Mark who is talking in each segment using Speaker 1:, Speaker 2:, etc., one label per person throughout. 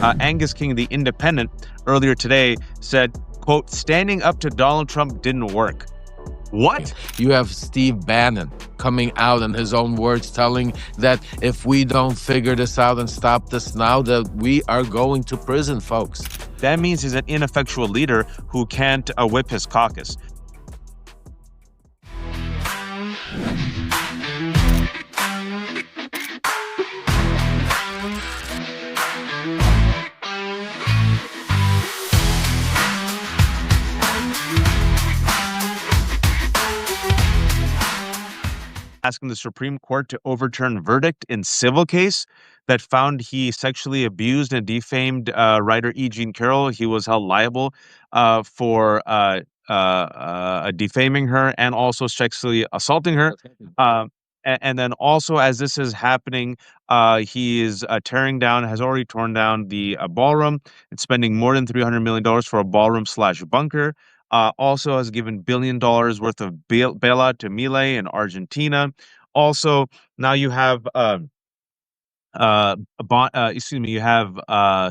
Speaker 1: Angus King, the Independent, earlier today said, quote, standing up to Donald Trump didn't work. What?
Speaker 2: You have Steve Bannon coming out in his own words telling that if we don't figure this out and stop this now, that we are going to prison, folks.
Speaker 1: That means he's an ineffectual leader who can't whip his caucus. Asking the Supreme Court to overturn verdict in civil case that found he sexually abused and defamed writer E. Jean Carroll. He was held liable for defaming her and also sexually assaulting her. And then also, as this is happening, he is has already torn down the ballroom and spending more than $300 million for a ballroom/bunker. Also has given $1 billion worth of bailout to Milei in Argentina. Also, now you have you have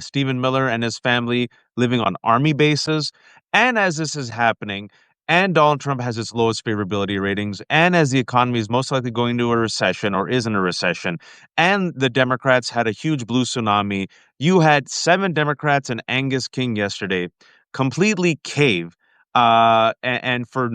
Speaker 1: Stephen Miller and his family living on army bases. And as this is happening, and Donald Trump has its lowest favorability ratings, and as the economy is most likely going into a recession or is in a recession, and the Democrats had a huge blue tsunami, you had 7 Democrats and Angus King yesterday completely cave, and for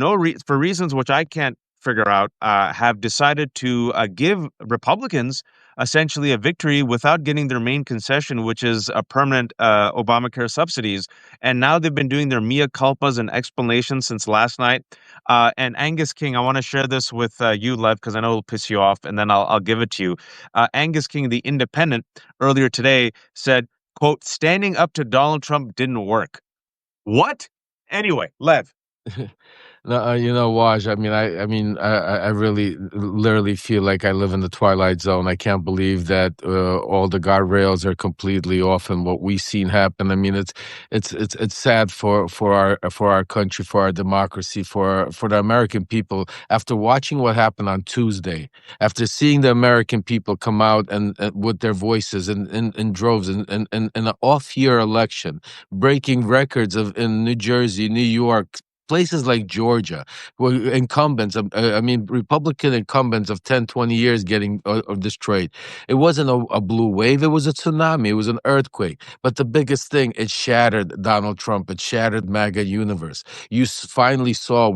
Speaker 1: for reasons which I can't figure out, have decided to give Republicans essentially a victory without getting their main concession, which is a permanent Obamacare subsidies. And now they've been doing their mea culpas and explanations since last night. And Angus King, I want to share this with you, Lev, because I know it'll piss you off, and then I'll give it to you. Angus King, the Independent, earlier today said, quote, standing up to Donald Trump didn't work. What? Anyway, Lev.
Speaker 2: No, Waj, I really literally feel like I live in the Twilight Zone. I can't believe that all the guardrails are completely off and what we've seen happen. I mean, it's sad for our country, for our democracy, for the American people. After watching what happened on Tuesday, after seeing the American people come out and with their voices in droves in an off-year election, breaking records in New Jersey, New York, places like Georgia, where incumbents, Republican incumbents of 10, 20 years getting destroyed. It wasn't a blue wave. It was a tsunami. It was an earthquake. But the biggest thing, it shattered Donald Trump. It shattered MAGA universe. We finally saw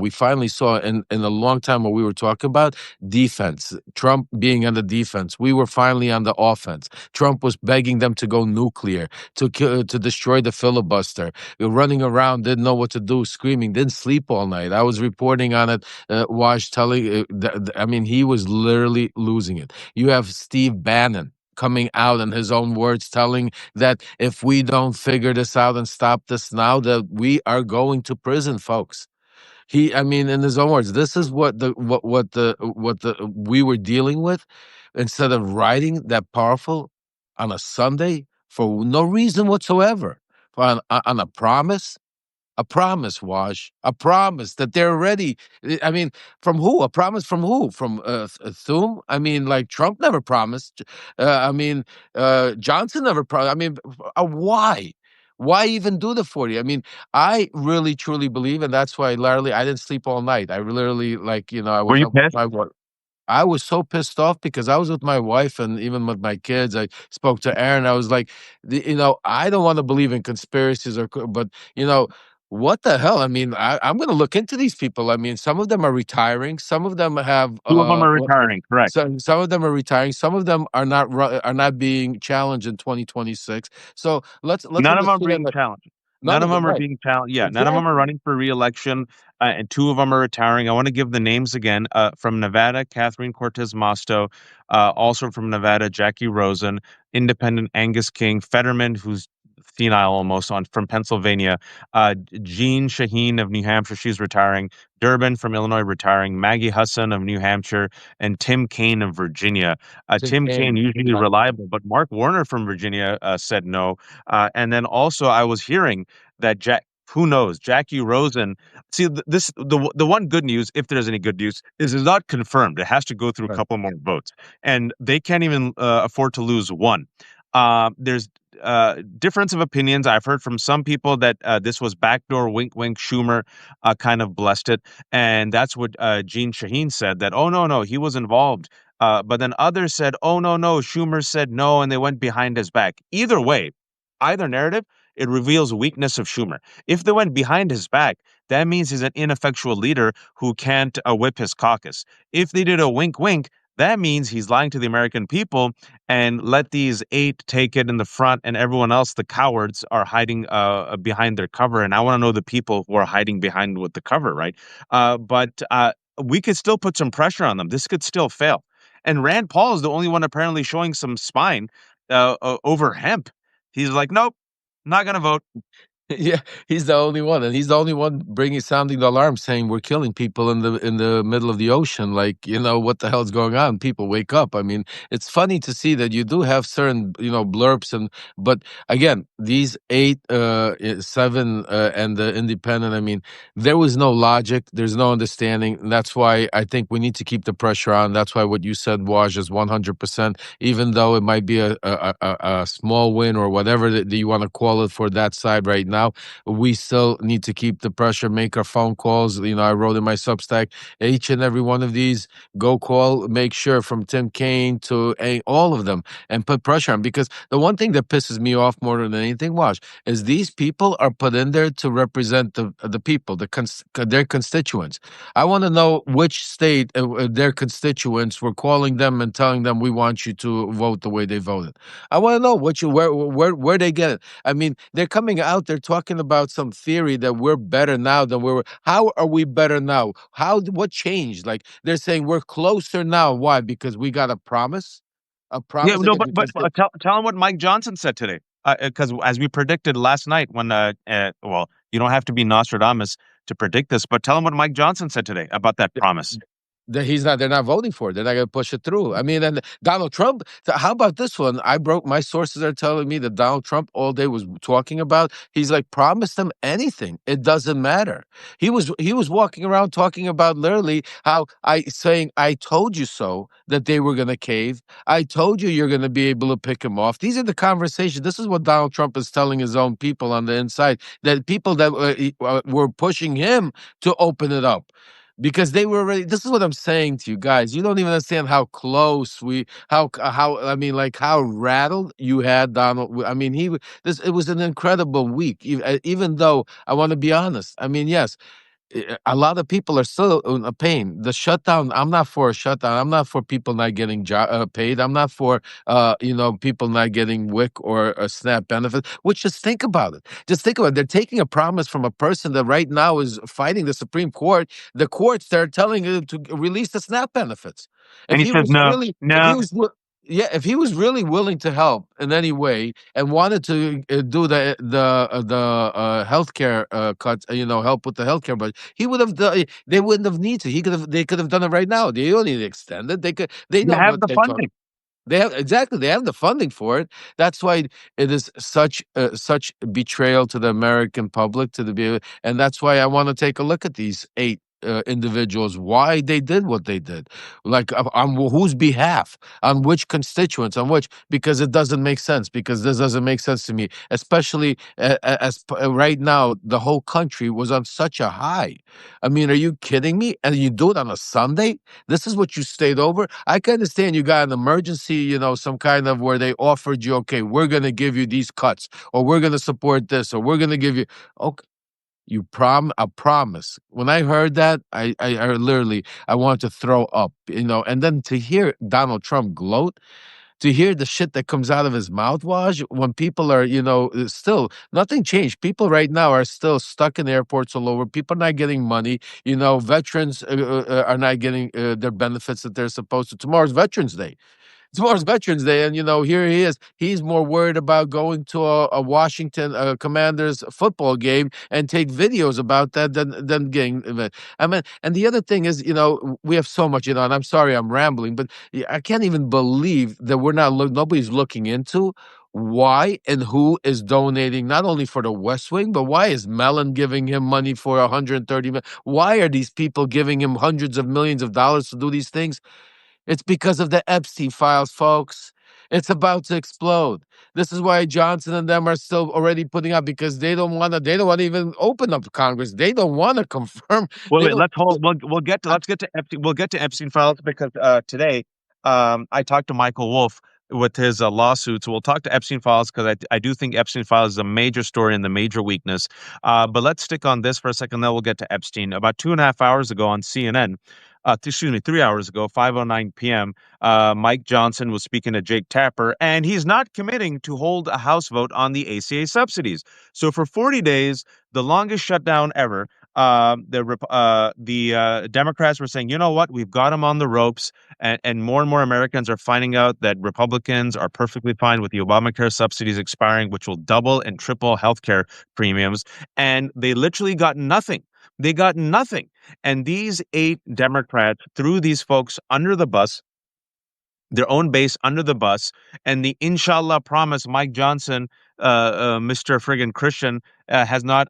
Speaker 2: in a long time what we were talking about, defense. Trump being on the defense. We were finally on the offense. Trump was begging them to go nuclear, to destroy the filibuster. Running around, didn't know what to do, screaming, didn't sleep all night. I was reporting on it, telling, he was literally losing it. You have Steve Bannon coming out in his own words telling that if we don't figure this out and stop this now, that we are going to prison, folks. In his own words, this is what we were dealing with. Instead of writing that powerful on a Sunday for no reason whatsoever, on a promise. A promise, Waj. A promise that they're ready. From who? A promise from who? From Thum? Like Trump never promised. Johnson never promised. Why? Why even do the 40? I really, truly believe, and that's why, literally, I didn't sleep all night. I literally, I
Speaker 1: Were
Speaker 2: was
Speaker 1: you
Speaker 2: up with
Speaker 1: pissed?
Speaker 2: my wife. I was so pissed off because I was with my wife and even with my kids. I spoke to Aaron. I was like, I don't want to believe in conspiracies but what the hell? I'm going to look into these people. Some of them are retiring. Some of them have
Speaker 1: 2 of them are retiring, correct.
Speaker 2: some of them are retiring. Some of them are not being challenged in 2026. So let's
Speaker 1: None of them are
Speaker 2: understand
Speaker 1: being
Speaker 2: that
Speaker 1: challenged.
Speaker 2: none
Speaker 1: None of
Speaker 2: of them,
Speaker 1: them are
Speaker 2: right?
Speaker 1: being challenged. Yeah, none of them are
Speaker 2: Exactly.
Speaker 1: running for re-election, and 2 of them are retiring. I want to give the names again. From Nevada, Catherine Cortez Masto. Also from Nevada, Jackie Rosen. Independent, Angus King. Fetterman, who's senile almost, from Pennsylvania. Jean Shaheen of New Hampshire, she's retiring. Durbin from Illinois, retiring. Maggie Hassan of New Hampshire, and Tim Kaine of Virginia.
Speaker 2: Tim
Speaker 1: Tim Kaine,
Speaker 2: Kaine,
Speaker 1: usually
Speaker 2: right.
Speaker 1: reliable, but Mark Warner from Virginia said no. And then also, I was hearing that who knows, Jackie Rosen. See, the one good news, if there's any good news, is it's not confirmed. It has to go through a
Speaker 2: Right.
Speaker 1: couple more votes, and they can't even afford to lose one. There's difference of opinions. I've heard from some people that this was backdoor, wink, wink. Schumer kind of blessed it, and that's what Gene Shaheen said. That oh no, no, he was involved. But then others said, oh no, no, Schumer said no, and they went behind his back. Either way, either narrative, it reveals weakness of Schumer. If they went behind his back, that means he's an ineffectual leader who can't whip his caucus. If they did a wink, wink, that means he's lying to the American people and let these eight take it in the front, and everyone else, the cowards, are hiding behind their cover. And I want to know the people who are hiding behind with the cover, right? But we could still put some pressure on them. This could still fail. And Rand Paul is the only one apparently showing some spine over hemp. He's like, nope, not gonna vote.
Speaker 2: Yeah, he's the only one, and he's the only one bringing sounding the alarm, saying we're killing people in the middle of the ocean. Like, what the hell's going on? People wake up. I mean, it's funny to see that you do have certain blurps, but again, these eight, seven, and the independent. I mean, there was no logic. There's no understanding. And that's why I think we need to keep the pressure on. That's why what you said, Waj, is 100%. Even though it might be a small win or whatever that you want to call it for that side right now, we still need to keep the pressure, make our phone calls. I wrote in my Substack, each and every one of these, go call, make sure, from Tim Kaine to all of them, and put pressure on. Because the one thing that pisses me off more than anything, Watch, is these people are put in there to represent the people, their constituents. I want to know which state their constituents were calling them and telling them, we want you to vote the way they voted. I want to know where they get it. I mean, they're coming out, they're talking about some theory that we're better now than we were. How are we better now? What changed? Like, they're saying we're closer now. Why? Because we got a promise? A
Speaker 1: Yeah,
Speaker 2: promise?
Speaker 1: no,
Speaker 2: Again,
Speaker 1: but
Speaker 2: because
Speaker 1: tell him what Mike Johnson said today. Because as we predicted last night, when well, you don't have to be Nostradamus to predict this, but tell him what Mike Johnson said today about that promise.
Speaker 2: that they're not voting for it. They're not going to push it through. I mean, and Donald Trump, how about this one? My sources are telling me that Donald Trump all day was talking about, he's like, promise them anything. It doesn't matter. He was walking around talking about literally how saying, I told you so, that they were going to cave. I told you you're going to be able to pick him off. These are the conversations. This is what Donald Trump is telling his own people on the inside, that people that were pushing him to open it up, because they were already. This is what I'm saying to you guys. You don't even understand how close how I mean, like, how rattled you had Donald. I mean, it was an incredible week. Even though, I want to be honest, I mean, yes, a lot of people are still in a pain. The shutdown, I'm not for a shutdown. I'm not for people not getting paid. I'm not for people not getting WIC or a SNAP benefit. Which, just think about it. Just think about it. They're taking a promise from a person that right now is fighting the Supreme Court. The courts, they're telling him to release the SNAP benefits.
Speaker 1: And
Speaker 2: If
Speaker 1: he
Speaker 2: he
Speaker 1: says,
Speaker 2: was
Speaker 1: no,
Speaker 2: really, if he
Speaker 1: no.
Speaker 2: was yeah, if he was really willing to help in any way and wanted to do the healthcare cuts, help with the healthcare budget, he would have done. They wouldn't have needed to. They could have done it right now. They don't need to extend it. They could. They
Speaker 1: You
Speaker 2: know
Speaker 1: have
Speaker 2: what
Speaker 1: the
Speaker 2: they're talking.
Speaker 1: funding.
Speaker 2: They have, exactly. They have the funding for it. That's why it is such betrayal to the American public, and that's why I want to take a look at these eight individuals, why they did what they did, like, on whose behalf, on which constituents, on which, because it doesn't make sense. Because this doesn't make sense to me, especially right now the whole country was on such a high. I mean, are you kidding me? And you do it on a Sunday? This is what you stayed over? I can understand you got an emergency, some kind of, where they offered you, okay, we're going to give you these cuts, or we're going to support this, or we're going to give you, okay, a promise. When I heard that, I literally, I wanted to throw up, and then to hear Donald Trump gloat, to hear the shit that comes out of his mouthwash when people are, still nothing changed. People right now are still stuck in airports all over. People are not getting money. Veterans are not getting their benefits that they're supposed to. Tomorrow's Veterans Day. Tomorrow's Veterans Day, and here he is. He's more worried about going to a Washington Commanders football game and take videos about that than getting. I mean, and the other thing is, we have so much, and I'm sorry I'm rambling, but I can't even believe that nobody's looking into why and who is donating, not only for the West Wing, but why is Mellon giving him money for 130 million? Why are these people giving him hundreds of millions of dollars to do these things? It's because of the Epstein files, folks. It's about to explode. This is why Johnson and them are still already putting up, because they don't want to. They don't want to even open up Congress. They don't want to confirm.
Speaker 1: Wait,
Speaker 2: They
Speaker 1: wait,
Speaker 2: don't.
Speaker 1: let's hold. We'll get to
Speaker 2: I-
Speaker 1: let's get to Epstein. We'll get to Epstein files because today I talked to Michael Wolff with his lawsuit. So we'll talk to Epstein files because I do think Epstein files is a major story and the major weakness. But let's stick on this for a second. Then we'll get to Epstein. About 2.5 hours ago on CNN. Excuse me, 3 hours ago, 5:09 p.m. Mike Johnson was speaking to Jake Tapper, and he's not committing to hold a House vote on the ACA subsidies. So for 40 days, the longest shutdown ever, the Democrats were saying, you know what, we've got them on the ropes, and more Americans are finding out that Republicans are perfectly fine with the Obamacare subsidies expiring, which will double and triple healthcare premiums, and they literally got nothing. They got nothing. And these 8 Democrats threw these folks under the bus, their own base under the bus, and the inshallah promise Mike Johnson, Mr. friggin' Christian, has not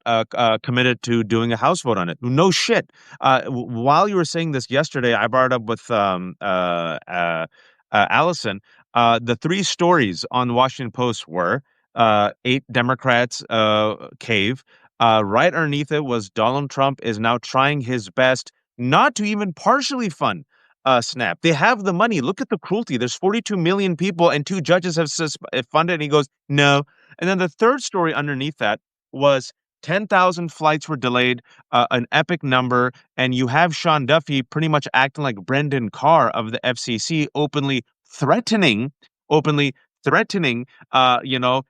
Speaker 1: committed to doing a House vote on it. No shit. While you were saying this yesterday, I brought it up with Allison. The 3 stories on the Washington Post were 8 Democrats cave. Right underneath it was Donald Trump is now trying his best not to even partially fund Snap. They have the money. Look at the cruelty. There's 42 million people, and 2 judges have funded. And he goes, no. And then the third story underneath that was 10,000 flights were delayed, an epic number. And you have Sean Duffy pretty much acting like Brendan Carr of the FCC, openly threatening,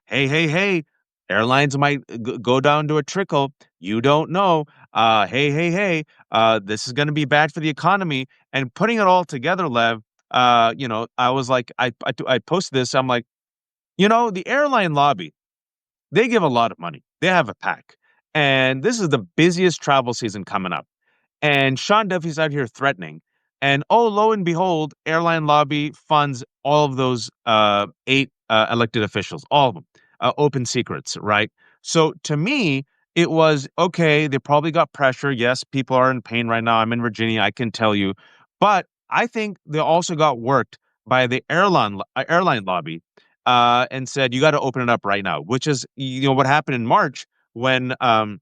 Speaker 1: hey, airlines might go down to a trickle. You don't know. Hey, this is going to be bad for the economy. And putting it all together, Lev, I was like, I posted this. I'm like, the airline lobby, they give a lot of money. They have a pack. And this is the busiest travel season coming up. And Sean Duffy's out here threatening. And oh, lo and behold, airline lobby funds all of those 8 elected officials, all of them, open secrets, right? So to me, it was okay. They probably got pressure. Yes, people are in pain right now. I'm in Virginia. I can tell you. But I think they also got worked by the airline lobby and said, you got to open it up right now, which is, what happened in March when Chuck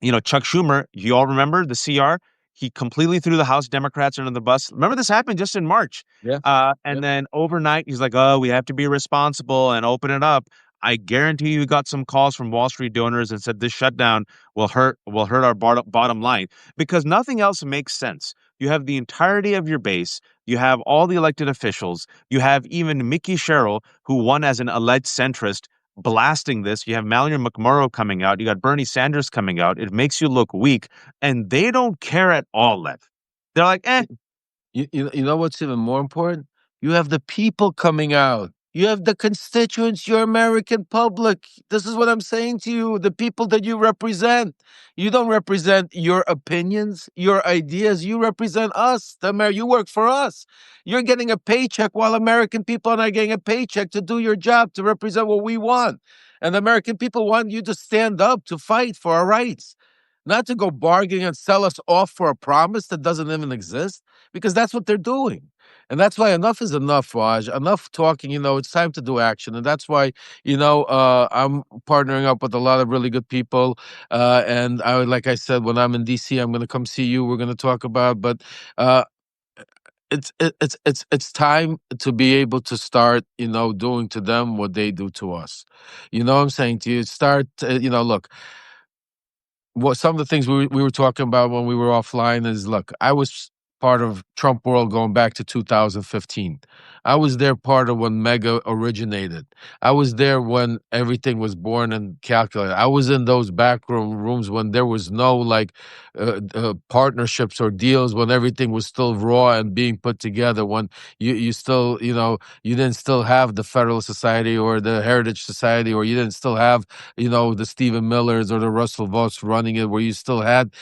Speaker 1: Schumer, you all remember the CR? He completely threw the House Democrats under the bus. Remember this happened just in March.
Speaker 2: Yeah.
Speaker 1: And
Speaker 2: Yep.
Speaker 1: then overnight, he's like, oh, we have to be responsible and open it up. I guarantee you got some calls from Wall Street donors and said this shutdown will hurt our bottom line because nothing else makes sense. You have the entirety of your base. You have all the elected officials. You have even Mickey Sherrill, who won as an alleged centrist, blasting this. You have Mallory McMurrow coming out. You got Bernie Sanders coming out. It makes you look weak, and they don't care at all, Lev. They're like, eh.
Speaker 2: You know what's even more important? You have the people coming out. You have the constituents, your American public. This is what I'm saying to you, the people that you represent. You don't represent your opinions, your ideas. You represent us, the Amer. You work for us. You're getting a paycheck while American people are not getting a paycheck to do your job, to represent what we want. And the American people want you to stand up, to fight for our rights, not to go bargaining and sell us off for a promise that doesn't even exist, because that's what they're doing. And that's why enough is enough, Raj. Enough talking. It's time to do action. And that's why, I'm partnering up with a lot of really good people. And like I said, when I'm in DC, I'm going to come see you. We're going to talk about, but uh, it's time to be able to start, doing to them what they do to us. You know what I'm saying to you? Start, look, what some of the things we were talking about when we were offline is, look, I was part of Trump world going back to 2015. I was there part of when Mega originated. I was there when everything was born and calculated. I was in those backroom rooms when there was no partnerships or deals, when everything was still raw and being put together, when you still, you didn't still have the Federal Society or the Heritage Society, or you didn't still have the Stephen Millers or the Russell Voss running it, where you still had,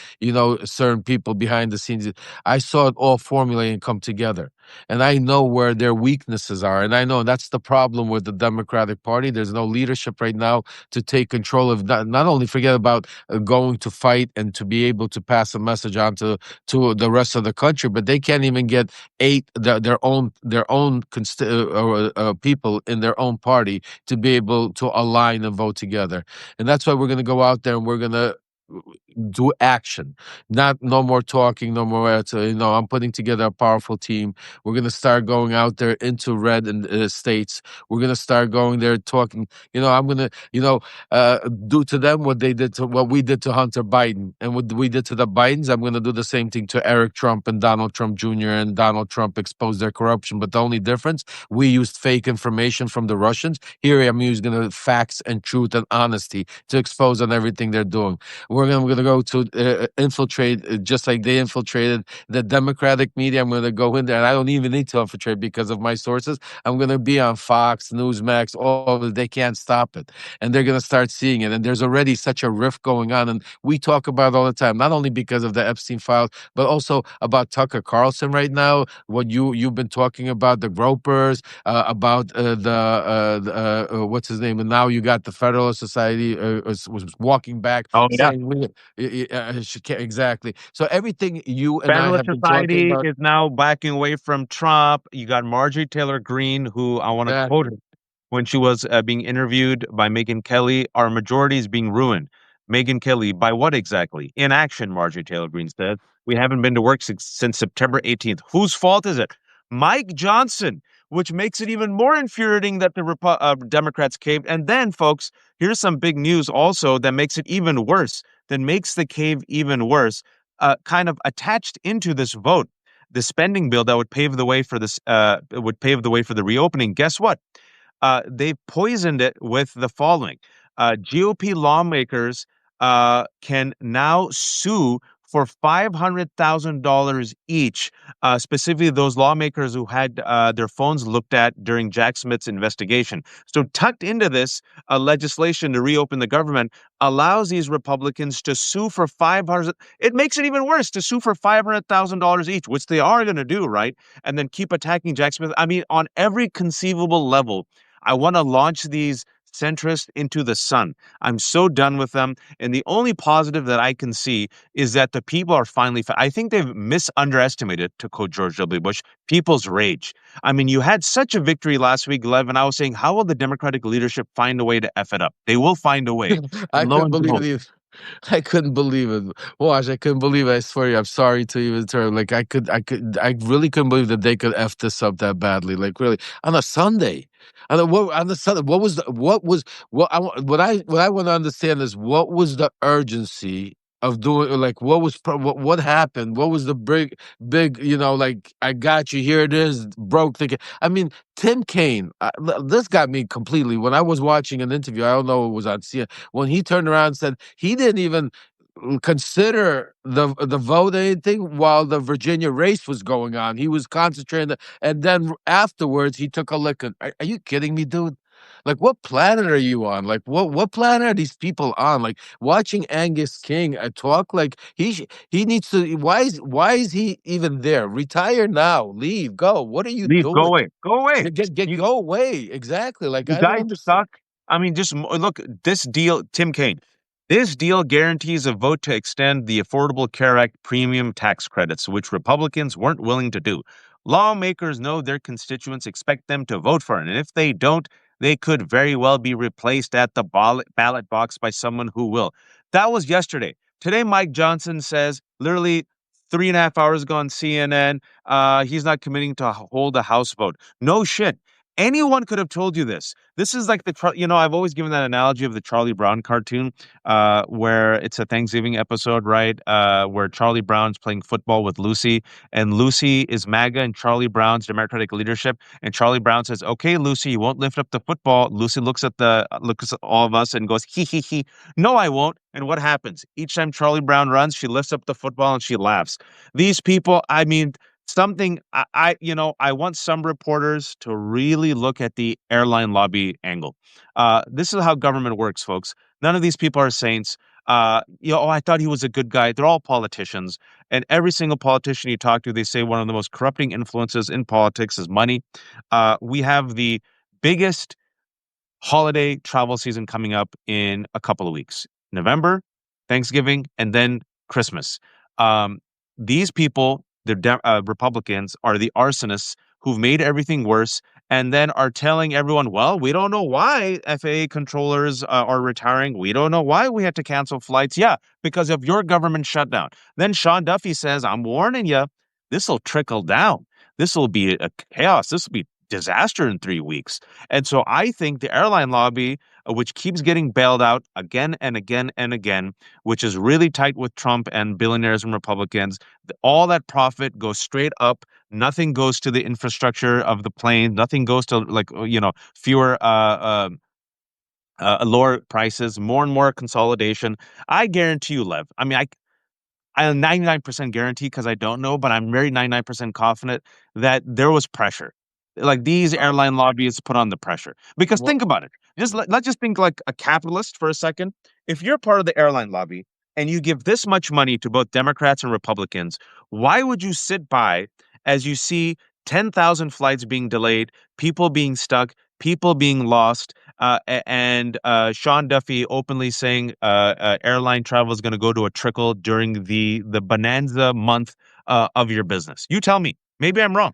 Speaker 2: certain people behind the scenes. I saw it all form formulate and come together. And I know where their weaknesses are. And I know that's the problem with the Democratic Party. There's no leadership right now to take control of, not only forget about going to fight and to be able to pass a message on to the rest of the country, but they can't even get their own people in their own party to be able to align and vote together. And that's why we're going to go out there and we're going to do action, not no more talking, no more I'm putting together a powerful team. We're going to start going out there into red and states. We're going to start going there talking. I'm going to do to them what we did to Hunter Biden, and what we did to the Bidens. I'm going to do the same thing to Eric Trump and Donald Trump Jr. and Donald Trump, expose their corruption. But the only difference, we used fake information from the Russians. Here I'm using facts and truth and honesty to expose on everything they're doing. We're going to go to infiltrate, just like they infiltrated the Democratic media. I'm going to go in there, and I don't even need to infiltrate because of my sources. I'm going to be on Fox, Newsmax, all of it. They can't stop it. And they're going to start seeing it. And there's already such a rift going on. And we talk about it all the time, not only because of the Epstein files, but also about Tucker Carlson right now, what you've been talking about, the gropers, about what's his name? And now you got the Federalist Society was walking back
Speaker 1: Oh yeah.
Speaker 2: saying exactly. So everything you and I
Speaker 1: Federalist
Speaker 2: have been talking
Speaker 1: Society
Speaker 2: about.
Speaker 1: is now backing away from Trump. You got Marjorie Taylor Greene, who I want to quote her
Speaker 2: Exactly.
Speaker 1: when she was being interviewed by Megyn Kelly. Our majority is being ruined. Megyn Kelly, by what exactly? Inaction, Marjorie Taylor Greene said. We haven't been to work since September 18th. Whose fault is it? Mike Johnson, which makes it even more infuriating that the Democrats caved. And then, folks, here's some big news also that makes it even worse, that makes the cave even worse. Kind of attached into this vote, the spending bill that would pave the way for this, would pave the way for the reopening. Guess what? They've poisoned it with the following: GOP lawmakers can now sue for $500,000 each, specifically those lawmakers who had their phones looked at during Jack Smith's investigation. So, tucked into this legislation to reopen the government allows these Republicans to sue for 500. It makes it even worse to sue for $500,000 each, which they are going to do, right? And then keep attacking Jack Smith. I mean, on every conceivable level, I want to launch these centrists into the sun. I'm so done with them. And the only positive that I can see is that the people are finally, I think they've misunderestimated, to quote George W. Bush, people's rage. I mean, you had such a victory last week, Lev, and I was saying, how will the Democratic leadership find a way to F it up? They will find a way.
Speaker 2: I
Speaker 1: And lo
Speaker 2: couldn't
Speaker 1: and
Speaker 2: believe
Speaker 1: behold,
Speaker 2: it. I couldn't believe it. Watch, I couldn't believe it. I swear you, I'm sorry to even turn. Like I really couldn't believe that they could F this up that badly. Like really, on a Sunday. On the Sunday, what I want to understand is what was the urgency of doing, like what happened? What was the big, like, I got you, here it is, broke thinking. I mean, Tim Kaine, this got me completely. When I was watching an interview, I don't know, it was on CNN, when he turned around and said he didn't even consider the vote anything while the Virginia race was going on. He was concentrating, and then afterwards he took a look. Are you kidding me, dude? Like, what planet are you on? Like, what planet are these people on? Like, watching Angus King talk, like he needs to. Why is he even there? Retire now. Leave. Go. What are you
Speaker 1: leave, go
Speaker 2: doing?
Speaker 1: away, go away.
Speaker 2: Get
Speaker 1: You
Speaker 2: go away. Exactly. Like,
Speaker 1: You
Speaker 2: I don't
Speaker 1: guys
Speaker 2: understand.
Speaker 1: suck. I mean, just look, this deal, Tim Kaine, this deal guarantees a vote to extend the Affordable Care Act premium tax credits, which Republicans weren't willing to do. Lawmakers know their constituents expect them to vote for it, and if they don't, they could very well be replaced at the ballot box by someone who will. That was yesterday. Today, Mike Johnson says, literally 3.5 hours ago on CNN, he's not committing to hold a House vote. No shit. Anyone could have told you this. This is like I've always given that analogy of the Charlie Brown cartoon, where it's a Thanksgiving episode, right? Where Charlie Brown's playing football with Lucy, and Lucy is MAGA and Charlie Brown's Democratic leadership. And Charlie Brown says, "Okay, Lucy, you won't lift up the football." Lucy looks at all of us and goes, "Hee hee hee." No, I won't. And what happens? Each time Charlie Brown runs, she lifts up the football and she laughs. These people, I mean, something I want some reporters to really look at the airline lobby angle. This is how government works, folks. None of these people are saints. Oh, I thought he was a good guy. They're all politicians, and every single politician you talk to, they say one of the most corrupting influences in politics is money. We have the biggest holiday travel season coming up in a couple of weeks. November, Thanksgiving, and then Christmas. Um, these people, Republicans, are the arsonists who've made everything worse and then are telling everyone, well, we don't know why FAA controllers are retiring. We don't know why we had to cancel flights. Yeah, because of your government shutdown. Then Sean Duffy says, I'm warning you, this will trickle down. This will be a chaos. This will be disaster in 3 weeks. And so I think the airline lobby, which keeps getting bailed out again and again and again, which is really tight with Trump and billionaires and Republicans, all that profit goes straight up. Nothing goes to the infrastructure of the plane. Nothing goes to fewer lower prices, more and more consolidation. I guarantee you, Lev. I'm 99% guarantee because I don't know, but I'm very 99% confident that there was pressure. Like these
Speaker 2: Um,
Speaker 1: airline lobbyists put on the pressure. Because
Speaker 2: well,
Speaker 1: think about it. Let's just think like a capitalist for a second. If you're part of the airline lobby and you give this much money to both Democrats and Republicans, why would you sit by as you see 10,000 flights being delayed, people being stuck, people being lost, and Sean Duffy openly saying airline travel is going to go to a trickle during the bonanza month of your business. You tell me. Maybe I'm wrong.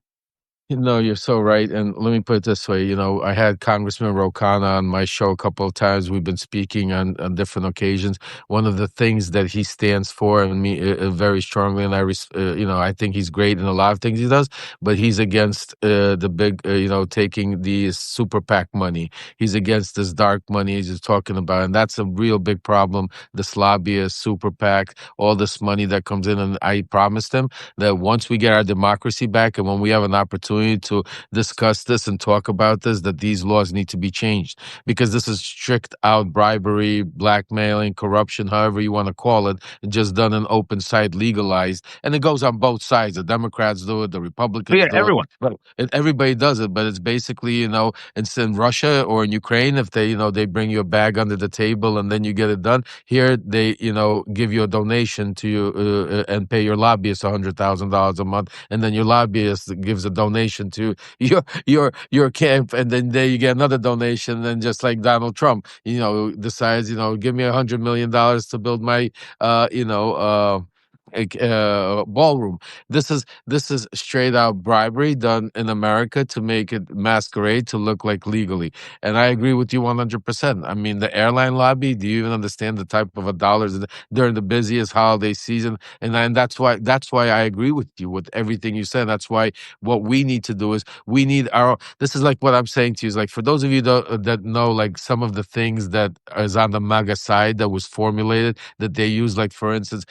Speaker 2: No, you're so right. And let me put it this way, I had Congressman Rokana on my show a couple of times. We've been speaking on different occasions. One of the things that he stands for, and me very strongly, and I think he's great in a lot of things he does, but he's against the big, taking the super PAC money. He's against this dark money he's just talking about, and that's a real big problem. This lobbyist, super PAC, all this money that comes in, and I promised him that once we get our democracy back and when we have an opportunity to discuss this and talk about this, that these laws need to be changed because this is strict out bribery, blackmailing, corruption, however you want to call it, just done in open sight, legalized. And it goes on both sides. The Democrats do it, the
Speaker 1: But
Speaker 2: Republicans
Speaker 1: yeah,
Speaker 2: do it.
Speaker 1: everyone.
Speaker 2: But everybody does it, but it's basically, it's in Russia or in Ukraine. If they bring you a bag under the table and then you get it done. Here, they, give you a donation to you and pay your lobbyist $100,000 a month, and then your lobbyist gives a donation to your camp, and then there you get another donation. And just like Donald Trump, decides, give me $100 million to build my, ballroom. This is straight out bribery done in America to make it masquerade to look like legally. And I agree with you 100%. I mean, the airline lobby. Do you even understand the type of a dollars during the busiest holiday season? And that's why I agree with you with everything you said. That's why what we need to do is we need our. This is like what I'm saying to you is like for those of you that know like some of the things that is on the MAGA side that was formulated that they use, like for instance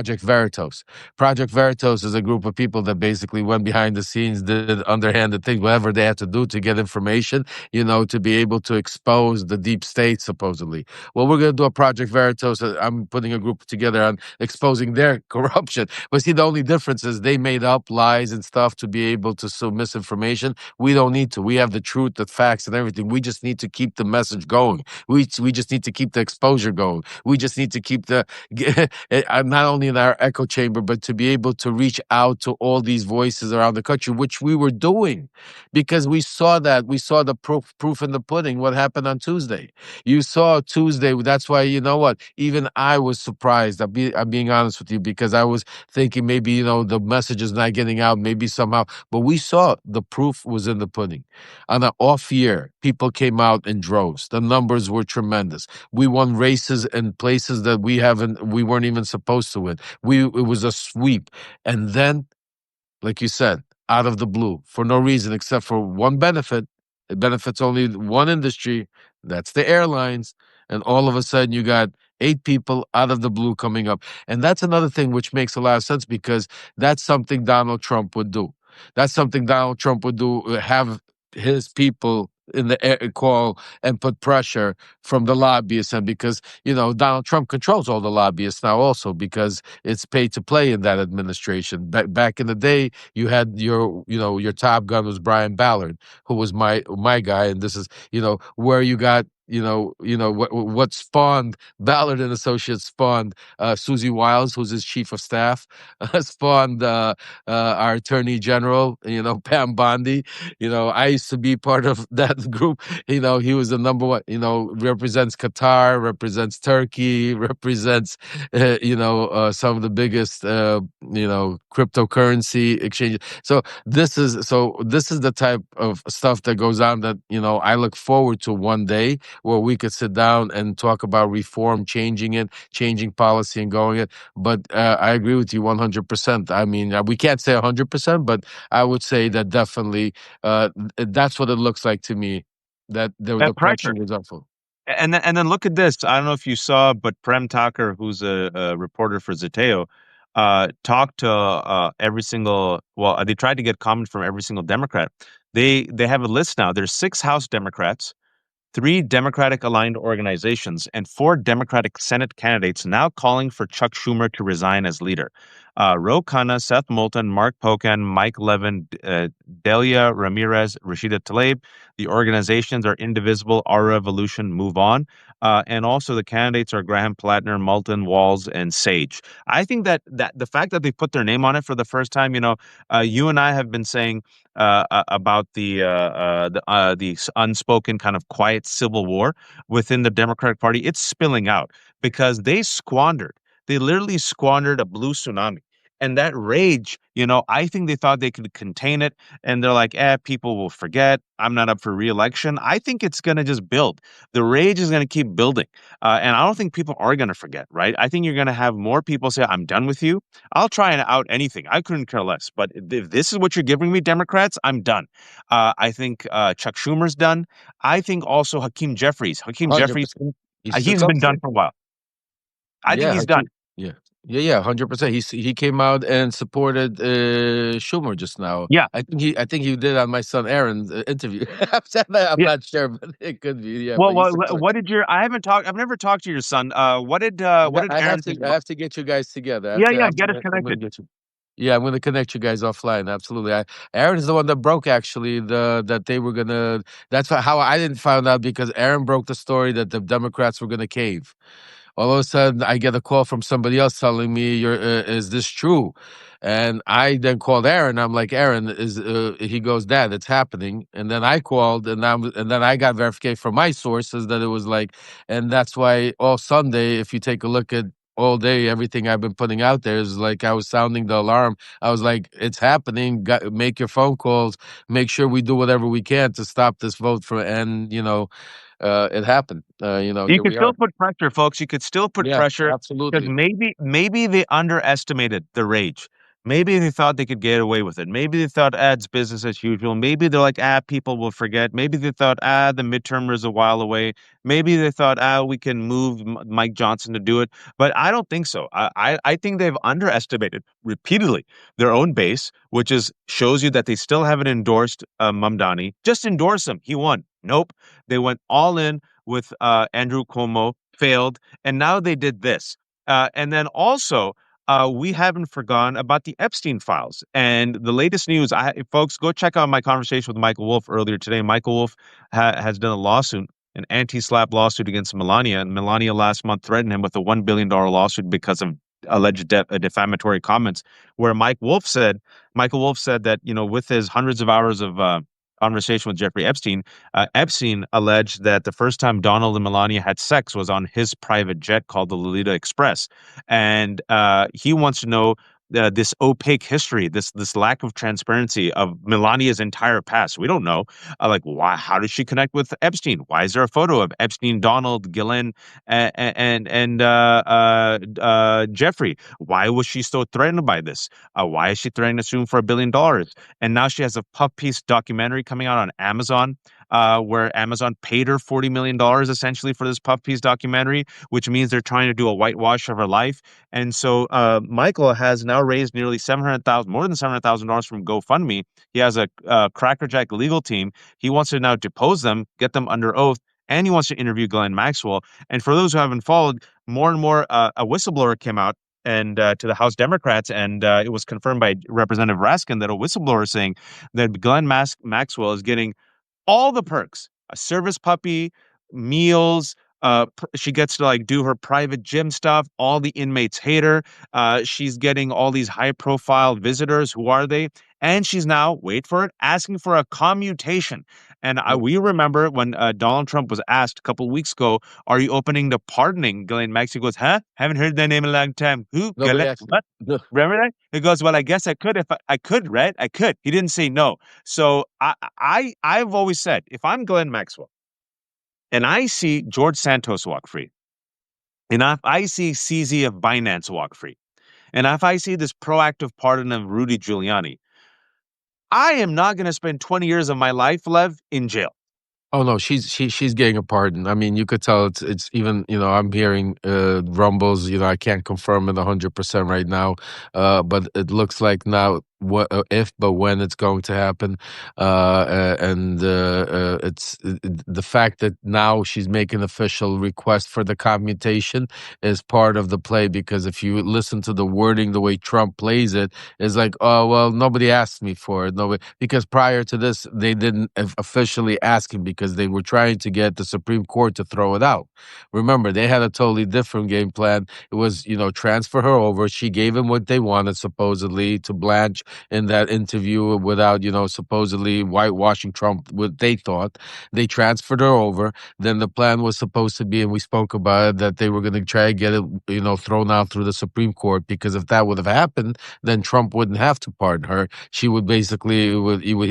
Speaker 2: Project Veritas. Project Veritas is a group of people that basically went behind the scenes, did underhanded things, whatever they had to do to get information, to be able to expose the deep state, supposedly. Well, we're going to do a Project Veritas. I'm putting a group together on exposing their corruption. But see, the only difference is they made up lies and stuff to be able to sow misinformation. We don't need to. We have the truth, the facts, and everything. We just need to keep the message going. We just need to keep the exposure going. We just need to keep the not only in our echo chamber, but to be able to reach out to all these voices around the country, which we were doing because we saw the proof in the pudding, what happened on Tuesday. You saw Tuesday. That's why, you know what, even I was surprised. I'm being honest with you because I was thinking maybe, the message is not getting out, maybe somehow, but we saw the proof was in the pudding. On an off year, people came out in droves. The numbers were tremendous. We won races in places that we weren't even supposed to win. It was a sweep. And then, like you said, out of the blue, for no reason except for one benefit, it benefits only one industry, that's the airlines. And all of a sudden you got 8 people out of the blue coming up. And that's another thing which makes a lot of sense because that's something Donald Trump would do. That's something Donald Trump would do, have his people in the air call and put pressure from the lobbyists. And because, Donald Trump controls all the lobbyists now also because it's paid to play in that administration. Back in the day, you had your top gun was Brian Ballard, who was my guy. And this is, where you got what spawned Ballard and Associates spawned Susie Wiles, who's his chief of staff, spawned our attorney general, Pam Bondi. I used to be part of that group. He was the number one. Represents Qatar, represents Turkey, represents some of the biggest cryptocurrency exchanges. So this is the type of stuff that goes on that I look forward to one day, where we could sit down and talk about reform, changing it, changing policy, and going it. But I agree with you 100%. I mean, we can't say 100%, but I would say that definitely that's what it looks like to me. That the
Speaker 1: That
Speaker 2: pressure
Speaker 1: pressure.
Speaker 2: was awful.
Speaker 1: And then look at this. I don't know if you saw, but Prem Takar, who's a reporter for Zateo, talked to every single. Well, they tried to get comment from every single Democrat. They have a list now. There's 6 House Democrats, 3 Democratic-aligned organizations, and 4 Democratic Senate candidates now calling for Chuck Schumer to resign as leader. Ro Khanna, Seth Moulton, Mark Pocan, Mike Levin, Delia Ramirez, Rashida Tlaib. The organizations are indivisible, Our Revolution, Move On. And also the candidates are Graham Plattner, Moulton, Walls, and Sage. I think that the fact that they put their name on it for the first time, you and I have been saying about the unspoken kind of quiet civil war within the Democratic Party. It's spilling out because they literally squandered a blue tsunami. And that rage, I think they thought they could contain it. And they're like, people will forget. I'm not up for re-election. I think it's going to just build. The rage is going to keep building. And I don't think people are going to forget, right? I think you're going to have more people say, I'm done with you. I'll try and out anything. I couldn't care less. But if this is what you're giving me, Democrats, I'm done. I think Chuck Schumer's done. I think also Hakeem Jeffries. Hakeem Jeffries,
Speaker 2: 100%. He stood
Speaker 1: he's
Speaker 2: up
Speaker 1: been
Speaker 2: for
Speaker 1: done
Speaker 2: it.
Speaker 1: for a while. I think
Speaker 2: Yeah,
Speaker 1: he's done.
Speaker 2: yeah, yeah, 100%. He came out and supported Schumer just now.
Speaker 1: Yeah.
Speaker 2: I think he did on my son Aaron's interview. I'm
Speaker 1: Yeah.
Speaker 2: not sure, but it could be. Yeah,
Speaker 1: Well,
Speaker 2: but he's
Speaker 1: what
Speaker 2: successful.
Speaker 1: did your? I've never talked to your son. What did
Speaker 2: I have
Speaker 1: Aaron
Speaker 2: to
Speaker 1: think
Speaker 2: I
Speaker 1: about?
Speaker 2: have to get you guys together.
Speaker 1: Yeah, yeah. Get us
Speaker 2: I'm gonna
Speaker 1: connected.
Speaker 2: get you. Yeah, I'm gonna connect you guys offline. Absolutely. Aaron is the one that broke actually that they were gonna. That's how I didn't find out, because Aaron broke the story that the Democrats were gonna cave. All of a sudden, I get a call from somebody else telling me, is this true?" And I then called Aaron. I'm like, "Aaron, is?" He goes, "Dad, it's happening." And then I called, and then I got verification from my sources that it was like, and that's why all Sunday, if you take a look at all day, everything I've been putting out there is like I was sounding the alarm. I was like, "It's happening. Make your phone calls. Make sure we do whatever we can to stop this vote from." And it happened.
Speaker 1: You
Speaker 2: Here
Speaker 1: could
Speaker 2: we
Speaker 1: still
Speaker 2: are.
Speaker 1: put pressure, folks. You could still put
Speaker 2: Yeah,
Speaker 1: pressure because
Speaker 2: absolutely.
Speaker 1: maybe they underestimated the rage. Maybe they thought they could get away with it. Maybe they thought, it's business as usual. Maybe they're like, people will forget. Maybe they thought, the midterm is a while away. Maybe they thought, we can move Mike Johnson to do it. But I don't think so. I think they've underestimated repeatedly their own base, which is shows you that they still haven't endorsed Mamdani. Just endorse him. He won. Nope. They went all in with Andrew Cuomo, failed, and now they did this. And then also, we haven't forgotten about the Epstein files and the latest news. Folks, go check out my conversation with Michael Wolff earlier today. Michael Wolff has done a lawsuit, an anti-SLAPP lawsuit against Melania, and Melania last month threatened him with a $1 billion lawsuit because of alleged defamatory comments. Where Michael Wolff said that with his hundreds of hours of conversation with Jeffrey Epstein. Epstein alleged that the first time Donald and Melania had sex was on his private jet called the Lolita Express, and he wants to know this opaque history, this lack of transparency of Melania's entire past. We don't know, like why, how did she connect with Epstein? Why is there a photo of Epstein, Donald, Ghislaine, and Jeffrey? Why was she so threatened by this? Why is she threatening to sue him for $1 billion? And now she has a puff piece documentary coming out on Amazon, where Amazon paid her $40 million essentially for this puff piece documentary, which means they're trying to do a whitewash of her life. And so Michael has now raised nearly more than $700,000 from GoFundMe. He has a crackerjack legal team. He wants to now depose them, get them under oath, and he wants to interview Glenn Maxwell. And for those who haven't followed, more and more a whistleblower came out and to the House Democrats, and it was confirmed by Representative Raskin that a whistleblower is saying that Maxwell is getting all the perks, a service puppy, meals. She gets to like do her private gym stuff. All the inmates hate her. She's getting all these high profile visitors. Who are they? And she's now, wait for it, asking for a commutation. And we remember when Donald Trump was asked a couple of weeks ago, "Are you opening to pardoning Ghislaine Maxwell?" He goes, "Huh? Haven't heard that name in a long time. Who?
Speaker 2: Nobody actually.
Speaker 1: What? Remember that?" He goes, "Well, I guess I could if I could, right? I could." He didn't say no. So I've always said, if I'm Glenn Maxwell and I see George Santos walk free, and if I see CZ of Binance walk free, and if I see this proactive pardon of Rudy Giuliani, I am not going to spend 20 years of my life, Lev, in jail.
Speaker 2: Oh no, she's getting a pardon. I mean, you could tell it's even, I'm hearing rumbles. I can't confirm it 100% right now, but it looks like now what if but when it's going to happen, and it's the fact that now she's making official request for the commutation is part of the play, because if you listen to the wording, the way Trump plays it, is like, oh well, nobody asked me for it, nobody, because prior to this they didn't officially ask him because they were trying to get the Supreme Court to throw it out. Remember, they had a totally different game plan. It was, transfer her over. She gave him what they wanted, supposedly, to Blanche in that interview without, supposedly whitewashing Trump, what they thought. They transferred her over. Then the plan was supposed to be, and we spoke about it, that they were going to try to get it, thrown out through the Supreme Court, because if that would have happened, then Trump wouldn't have to pardon her. She would basically,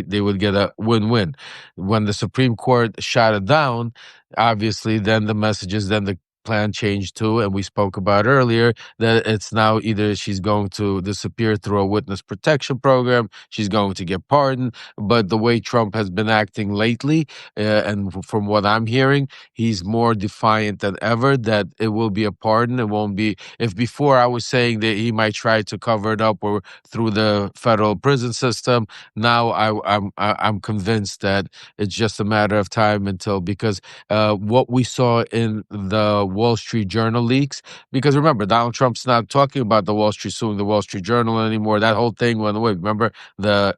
Speaker 2: they would get a win-win. When the Supreme Court shot it down, obviously, then the messages, then the plan changed too, and we spoke about earlier that it's now either she's going to disappear through a witness protection program, she's going to get pardoned. But the way Trump has been acting lately, and from what I'm hearing, he's more defiant than ever that it will be a pardon. It won't be. If before I was saying that he might try to cover it up or through the federal prison system, now I'm convinced that it's just a matter of time until, because what we saw in the Wall Street Journal leaks, because remember, Donald Trump's not talking about the Wall Street suing the Wall Street Journal anymore. That whole thing went away. Remember the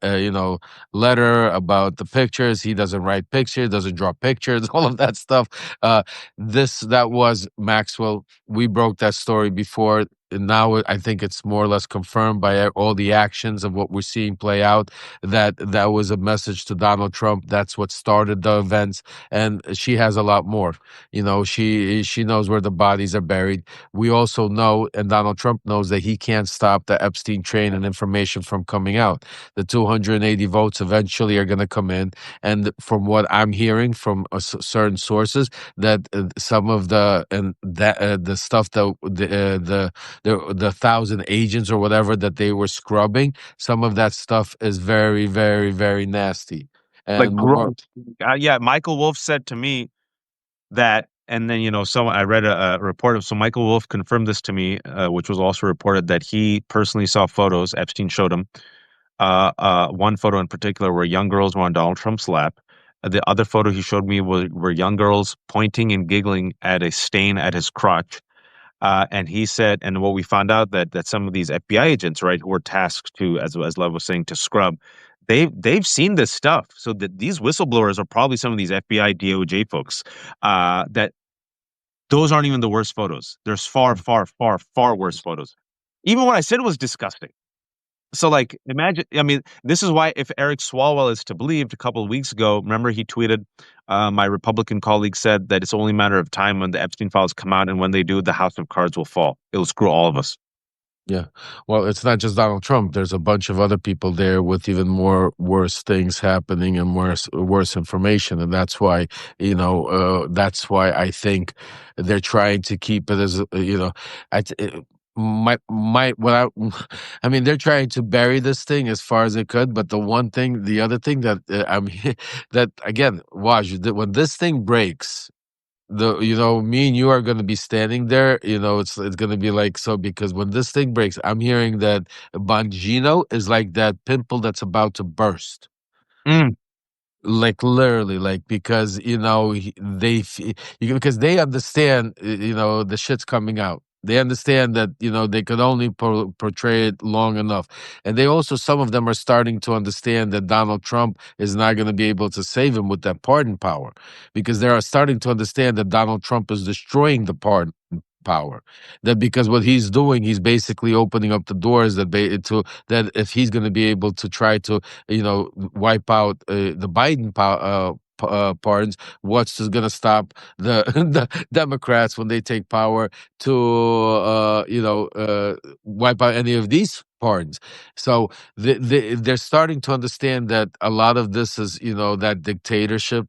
Speaker 2: letter about the pictures? He doesn't write pictures, doesn't draw pictures, all of that stuff. That was Maxwell. We broke that story before. And now I think it's more or less confirmed by all the actions of what we're seeing play out, that was a message to Donald Trump. That's what started the events, and she has a lot more. She knows where the bodies are buried. We also know, and Donald Trump knows, that he can't stop the Epstein train and information from coming out. The 280 votes eventually are going to come in, and from what I'm hearing from certain sources, that some of the stuff that the thousand agents or whatever that they were scrubbing, some of that stuff is very, very, very nasty.
Speaker 1: Like,
Speaker 2: And more,
Speaker 1: yeah, Michael Wolff said to me that, and then someone I read a report of. So Michael Wolff confirmed this to me, which was also reported, that he personally saw photos. Epstein showed him one photo in particular where young girls were on Donald Trump's lap. The other photo he showed me were young girls pointing and giggling at a stain at his crotch. And he said, and what we found out, that some of these FBI agents, right, who were tasked to, as Lev was saying, to scrub, they've seen this stuff. So that these whistleblowers are probably some of these FBI DOJ folks. That those aren't even the worst photos. There's far, far, far, far worse photos. Even what I said was disgusting. So, like, imagine, I mean, this is why, if Eric Swalwell is to believed, a couple of weeks ago, remember he tweeted, my Republican colleague said that it's only a matter of time when the Epstein files come out, and when they do, the house of cards will fall. It'll screw all of us.
Speaker 2: yeah. Well, it's not just Donald Trump. There's a bunch of other people there with even more worse things happening and worse information, and that's why that's why I think they're trying to keep it as I. My what I mean, they're trying to bury this thing as far as they could. But the other thing that that again, Waj, that when this thing breaks, me and you are going to be standing there, it's going to be like, so, because when this thing breaks, I'm hearing that Bongino is like that pimple that's about to burst,
Speaker 1: Mm.
Speaker 2: like literally, like, because because they understand, the shit's coming out. They understand that they could only portray it long enough, and they also some of them are starting to understand that Donald Trump is not going to be able to save him with that pardon power, because they are starting to understand that Donald Trump is destroying the pardon power. That because what he's doing, he's basically opening up the doors that if he's going to be able to try to wipe out the Biden pardons, what's going to stop the the Democrats when they take power to wipe out any of these pardons? So they're starting to understand that a lot of this is that dictatorship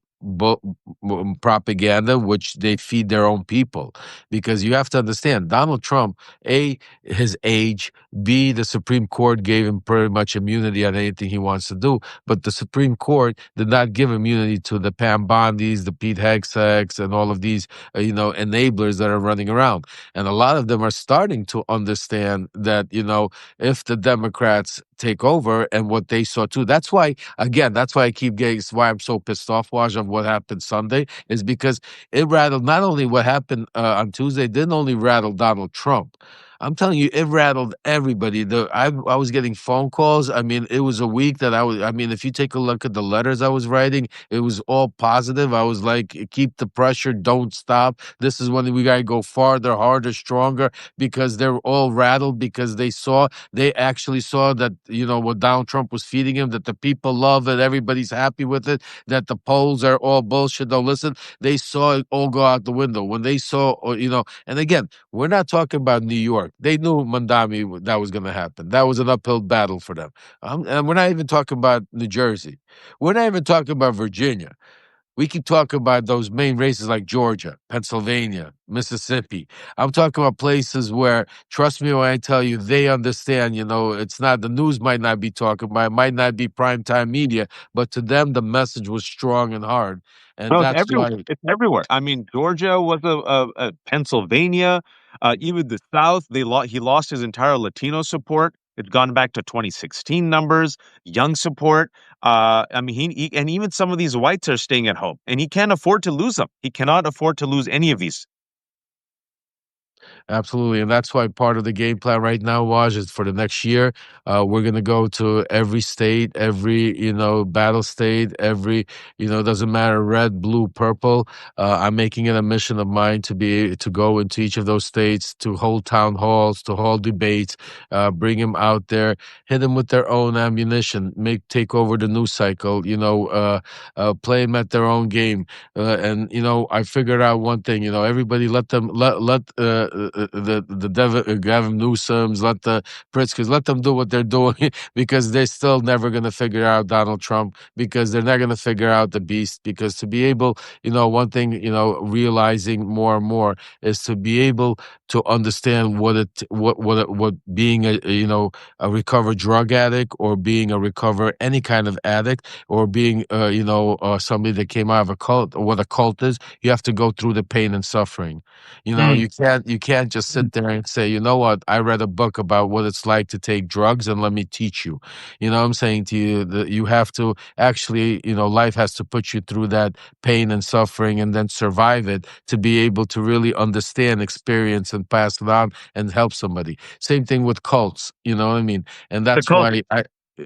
Speaker 2: propaganda which they feed their own people, because you have to understand Donald Trump, a his age, b the Supreme Court gave him pretty much immunity on anything he wants to do, but the Supreme Court did not give immunity to the Pam Bondis, the Pete Hegseths, and all of these enablers that are running around. And a lot of them are starting to understand that if the Democrats take over, and what they saw too, that's why, again, that's why I keep getting, it's why I'm so pissed off, Waj, of what happened Sunday, is because it rattled not only what happened on Tuesday, didn't only rattle Donald Trump. I'm telling you, it rattled everybody. I was getting phone calls. I mean, it was a week that I mean, if you take a look at the letters I was writing, it was all positive. I was like, keep the pressure, don't stop. This is when we got to go farther, harder, stronger, because they're all rattled because they actually saw that, what Donald Trump was feeding him, that the people love it, everybody's happy with it, that the polls are all bullshit. Don't listen. They saw it all go out the window when they saw, and again, we're not talking about New York. They knew Mandami that was going to happen. That was an uphill battle for them. And we're not even talking about New Jersey. We're not even talking about Virginia. We can talk about those main races like Georgia, Pennsylvania, Mississippi. I'm talking about places where, trust me when I tell you, they understand, it's not, the news might not be talking about, it might not be primetime media, but to them, the message was strong and hard. And
Speaker 1: No, it's
Speaker 2: that's
Speaker 1: everywhere.
Speaker 2: why.
Speaker 1: It's everywhere. I mean, Georgia was a Pennsylvania, even the South. He lost his entire Latino support. It's gone back to 2016 numbers, young support. I mean, and even some of these whites are staying at home, and he can't afford to lose them. He cannot afford to lose any of these.
Speaker 2: Absolutely, and that's why part of the game plan right now, Waj, is for the next year. We're gonna go to every state, every battle state, every doesn't matter, red, blue, purple. I'm making it a mission of mine to go into each of those states, to hold town halls, to hold debates, bring them out there, hit them with their own ammunition, take over the news cycle, play them at their own game. And I figured out one thing. Everybody let them Gavin Newsom's, let the Pritzkers, let them do what they're doing because they're still never going to figure out Donald Trump, because they're not going to figure out the beast. Because to be able, one thing, realizing more and more is to be able to understand what being a recovered drug addict, or being a recovered any kind of addict, or being somebody that came out of a cult, or what a cult is. You have to go through the pain and suffering.
Speaker 1: Mm.
Speaker 2: You can't just sit there and say, you know what, I read a book about what it's like to take drugs and let me teach you. I'm saying to you that you have to actually, life has to put you through that pain and suffering, and then survive it to be able to really understand, experience, and pass it on and help somebody. Same thing with cults, you know what I mean? And
Speaker 1: The
Speaker 2: that's
Speaker 1: cult.
Speaker 2: why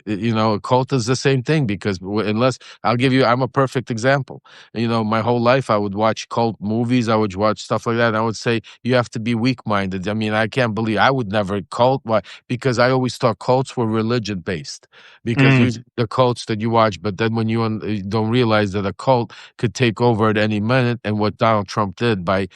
Speaker 2: a cult is the same thing, because unless I'm a perfect example. My whole life I would watch cult movies, I would watch stuff like that, and I would say you have to be weak-minded. I mean, I can't believe I would never cult. Why? Because I always thought cults were religion-based, because
Speaker 1: Mm.
Speaker 2: usually the cults that you watch, but then when you don't realize that a cult could take over at any minute, and what Donald Trump did by,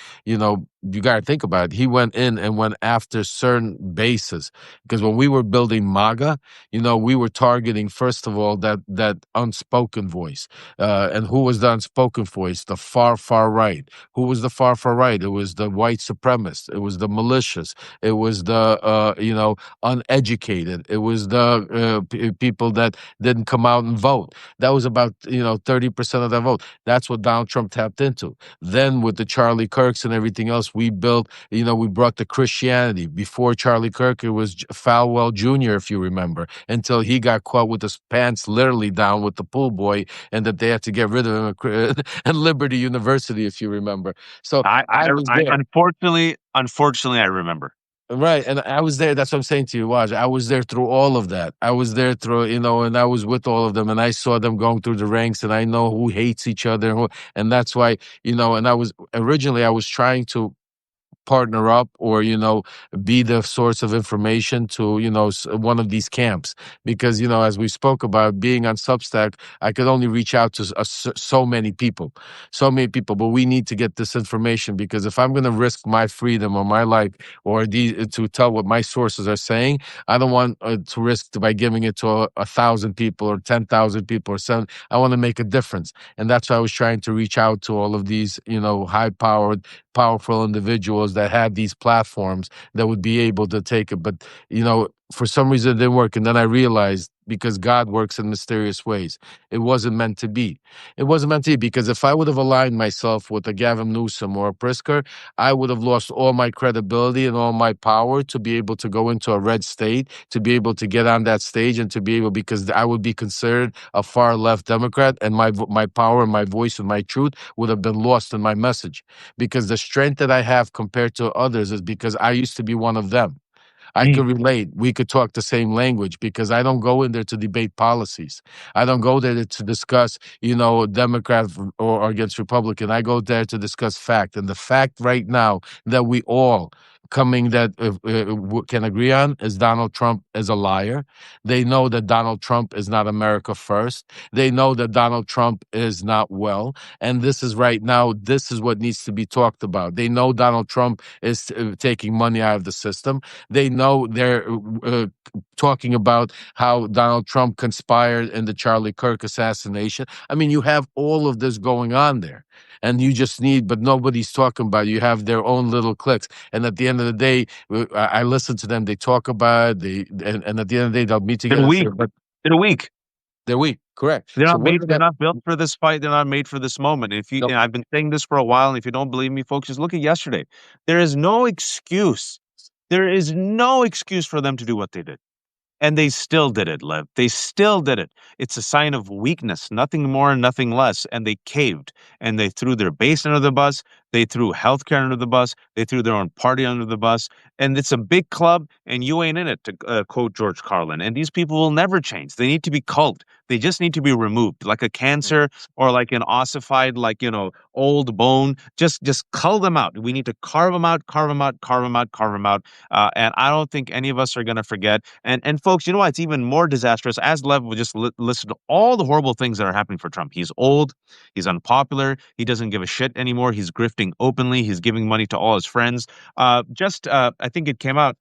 Speaker 2: you got to think about it. He went in and went after certain bases, because when we were building MAGA, we were targeting, first of all, that unspoken voice. And who was the unspoken voice? The far right. Who was the far right? It was the white supremacists. It was the malicious. It was the uneducated. It was the people that didn't come out and vote. That was about 30% of the vote. That's what Donald Trump tapped into. Then with the Charlie Kirks and everything else, We built, we brought the Christianity. Before Charlie Kirk, it was Falwell Jr., if you remember, until he got caught with his pants literally down with the pool boy, and that they had to get rid of him at Liberty University, if you remember. So I was
Speaker 1: I
Speaker 2: there.
Speaker 1: unfortunately I remember.
Speaker 2: Right, and I was there. That's what I'm saying to you, Waj. I was there through all of that. I was there through, and I was with all of them, and I saw them going through the ranks, and I know who hates each other, and that's why, and I was originally I was trying to partner up or be the source of information to one of these camps, because as we spoke about being on Substack, I could only reach out to so many people, but we need to get this information, because if I'm going to risk my freedom or my life or to tell what my sources are saying, I don't want to risk by giving it to 1,000 people or 10,000 people or something. I want to make a difference, and that's why I was trying to reach out to all of these high powered powerful individuals that had these platforms that would be able to take it. But, for some reason it didn't work. And then I realized, because God works in mysterious ways, it wasn't meant to be. It wasn't meant to be, because if I would have aligned myself with a Gavin Newsom or a Prisker, I would have lost all my credibility and all my power to be able to go into a red state, to be able to get on that stage and to be able, because I would be considered a far left Democrat, and my power and my voice and my truth would have been lost in my message, because the strength that I have compared to others is because I used to be one of them. I
Speaker 1: Mm.
Speaker 2: could relate. We could talk the same language, because I don't go in there to debate policies. I don't go there to discuss, Democrat or against Republican. I go there to discuss fact. And the fact right now that we all can agree on is Donald Trump is a liar. They know that Donald Trump is not America first. They know that Donald Trump is not well. And this is right now, this is what needs to be talked about. They know Donald Trump is taking money out of the system. They know they're talking about how Donald Trump conspired in the Charlie Kirk assassination. I mean, you have all of this going on there, and you just need, but nobody's talking about it. You have their own little cliques. And at the end of the day, I listen to them. They talk about it. And at the end of the day, they'll meet
Speaker 1: In a
Speaker 2: together and say,
Speaker 1: week.
Speaker 2: but
Speaker 1: In a week.
Speaker 2: they're weak. Correct. So what is
Speaker 1: They're
Speaker 2: that?
Speaker 1: not built for this fight. They're not made for this moment.
Speaker 2: No.
Speaker 1: And I've been saying this for a while, and if you don't believe me, folks, just look at yesterday. There is no excuse. There is no excuse for them to do what they did. And they still did it, Lev. They still did it. It's a sign of weakness, nothing more and nothing less. And they caved, and they threw their base under the bus. They threw healthcare under the bus. They threw their own party under the bus. And it's a big club, and you ain't in it, to quote George Carlin. And these people will never change. They need to be culled. They just need to be removed, like a cancer or like an ossified, like, old bone. Just cull them out. We need to carve them out, carve them out, carve them out, carve them out. And I don't think any of us are going to forget. And folks, you know what? It's even more disastrous. As Lev would just listen to all the horrible things that are happening for Trump. He's old. He's unpopular. He doesn't give a shit anymore. He's grifting openly. He's giving money to all his friends. I think it came out.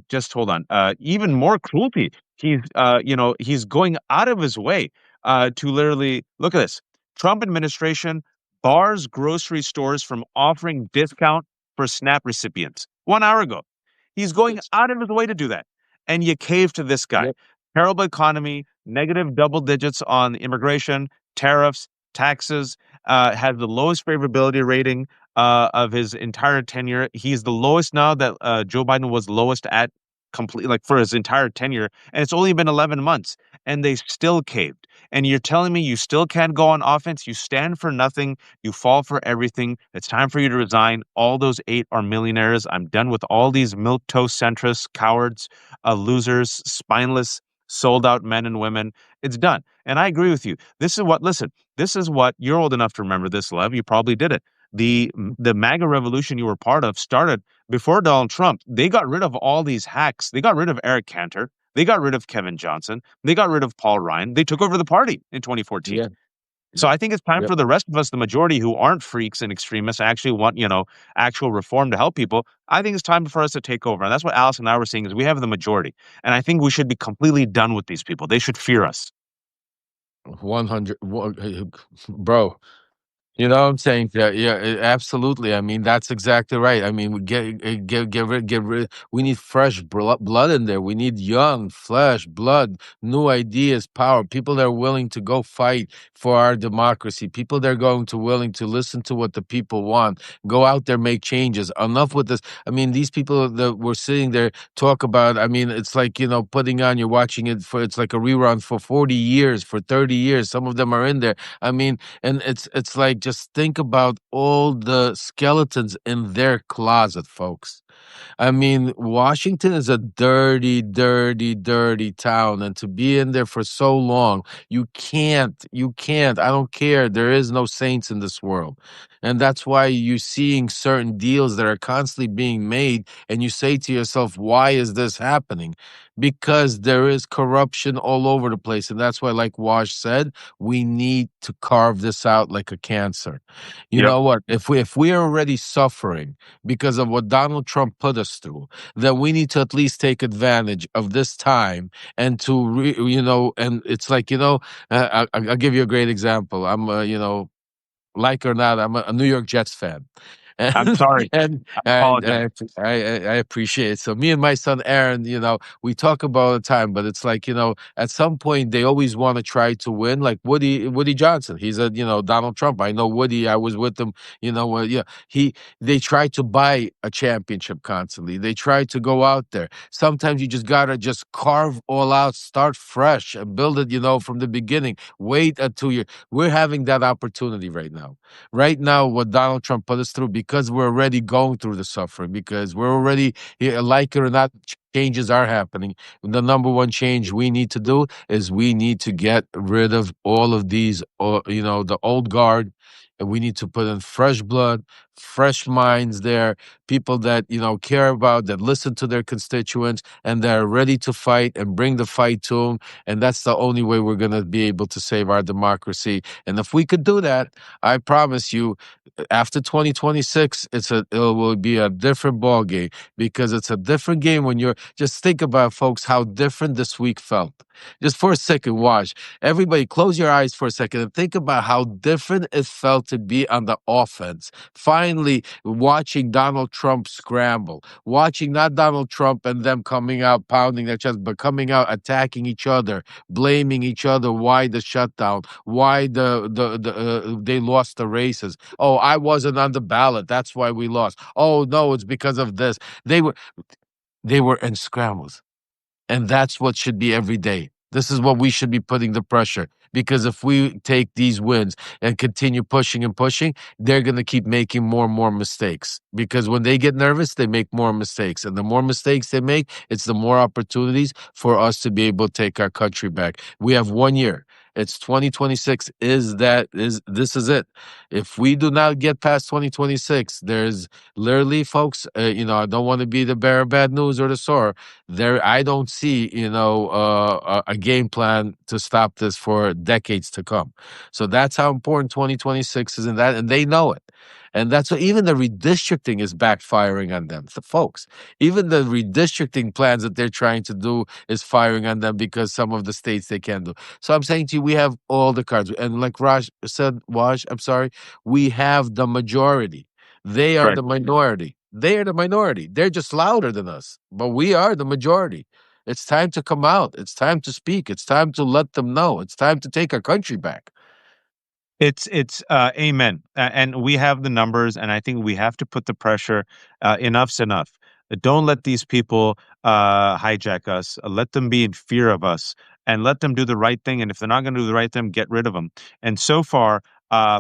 Speaker 1: Just hold on. Even more cruelty. He's going out of his way to literally look at this. Trump administration bars grocery stores from offering discount for SNAP recipients. 1 hour ago. He's going out of his way to do that. And you cave to this guy.
Speaker 2: Yep.
Speaker 1: Terrible economy, negative double digits on immigration, tariffs, taxes, has the lowest favorability rating of his entire tenure. He's the lowest now that Joe Biden was lowest at complete, like for his entire tenure. And it's only been 11 months and they still caved. And you're telling me you still can't go on offense? You stand for nothing. You fall for everything. It's time for you to resign. All those 8 are millionaires. I'm done with all these milquetoast centrists, cowards, losers, spineless, sold out men and women. It's done. And I agree with you. Listen, this is what you're old enough to remember this, Lev. You probably did it. The MAGA revolution you were part of started before Donald Trump. They got rid of all these hacks. They got rid of Eric Cantor. They got rid of Kevin Johnson. They got rid of Paul Ryan. They took over the party in 2014.
Speaker 2: Yeah.
Speaker 1: So I think it's time
Speaker 2: Yep.
Speaker 1: for the rest of us, the majority who aren't freaks and extremists, actually want, actual reform to help people. I think it's time for us to take over. And that's what Alice and I were saying is we have the majority. And I think we should be completely done with these people. They should fear us.
Speaker 2: 100. Bro. You know what I'm saying? Yeah, yeah, absolutely. I mean, that's exactly right. I mean, we get rid. We need fresh blood in there. We need young flesh, blood, new ideas, power. People that are willing to go fight for our democracy. People that are going to willing to listen to what the people want. Go out there, make changes. Enough with this. I mean, these people that were sitting there talk about. I mean, it's like putting on. You're watching it for. It's like a rerun for 40 years, for 30 years. Some of them are in there. I mean, and it's like just think about all the skeletons in their closet, folks. I mean, Washington is a dirty, dirty, dirty town, and to be in there for so long, you can't. I don't care. There is no saints in this world. And that's why you're seeing certain deals that are constantly being made, and you say to yourself, why is this happening? Because there is corruption all over the place. And that's why, like Wash said, we need to carve this out like a cancer. You
Speaker 1: Yep.
Speaker 2: know what? If we are already suffering because of what Donald Trump put us through, then we need to at least take advantage of this time and and it's like, I'll give you a great example. I'm, like or not, I'm a New York Jets fan.
Speaker 1: I'm
Speaker 2: And
Speaker 1: sorry.
Speaker 2: and
Speaker 1: I
Speaker 2: and
Speaker 1: apologize.
Speaker 2: I appreciate it. So me and my son Aaron, we talk about all the time, but it's like, at some point they always want to try to win. Like Woody Johnson. He's a, Donald Trump. I know Woody. I was with him, yeah. They try to buy a championship constantly. They try to go out there. Sometimes you just gotta just carve all out, start fresh and build it, from the beginning. Wait until we're having that opportunity right now. Right now, what Donald Trump put us through, because we're already going through the suffering, because we're already, like it or not, changes are happening. The number one change we need to do is we need to get rid of all of these, the old guard. And we need to put in fresh blood, fresh minds there, people that, care about, that listen to their constituents, and that are ready to fight and bring the fight to them. And that's the only way we're going to be able to save our democracy. And if we could do that, I promise you, after 2026, it will be a different ball game, because it's a different game when you're just think about, folks, how different this week felt. Just for a second, watch. Everybody close your eyes for a second and think about how different it felt to be on the offense. Finally watching Donald Trump scramble, watching not Donald Trump and them coming out pounding their chest, but coming out attacking each other, blaming each other. Why the shutdown? Why they lost the races? Oh, I wasn't on the ballot. That's why we lost. Oh no, it's because of this. They were they were in scrambles. And that's what should be every day. This is what we should be putting the pressure. Because if we take these wins and continue pushing and pushing, they're going to keep making more and more mistakes. Because when they get nervous, they make more mistakes. And the more mistakes they make, it's the more opportunities for us to be able to take our country back. We have 1 year. It's 2026. This is it. If we do not get past 2026, there's literally, folks, I don't want to be the bearer of bad news or the sore. I don't see, a game plan to stop this for decades to come. So that's how important 2026 is, in that, and they know it. And that's what even the redistricting is backfiring on them. So folks, even the redistricting plans that they're trying to do is firing on them, because some of the states they can do. So I'm saying to you, we have all the cards. And like Raj said, Waj, I'm sorry, we have the majority. They are
Speaker 1: Right.
Speaker 2: the minority. They are the minority. They're just louder than us, but we are the majority. It's time to come out. It's time to speak. It's time to let them know. It's time to take our country back.
Speaker 1: It's amen. And we have the numbers, and I think we have to put the pressure. Enough's enough. Don't let these people hijack us. Let them be in fear of us, and let them do the right thing. And if they're not going to do the right thing, get rid of them. And so far,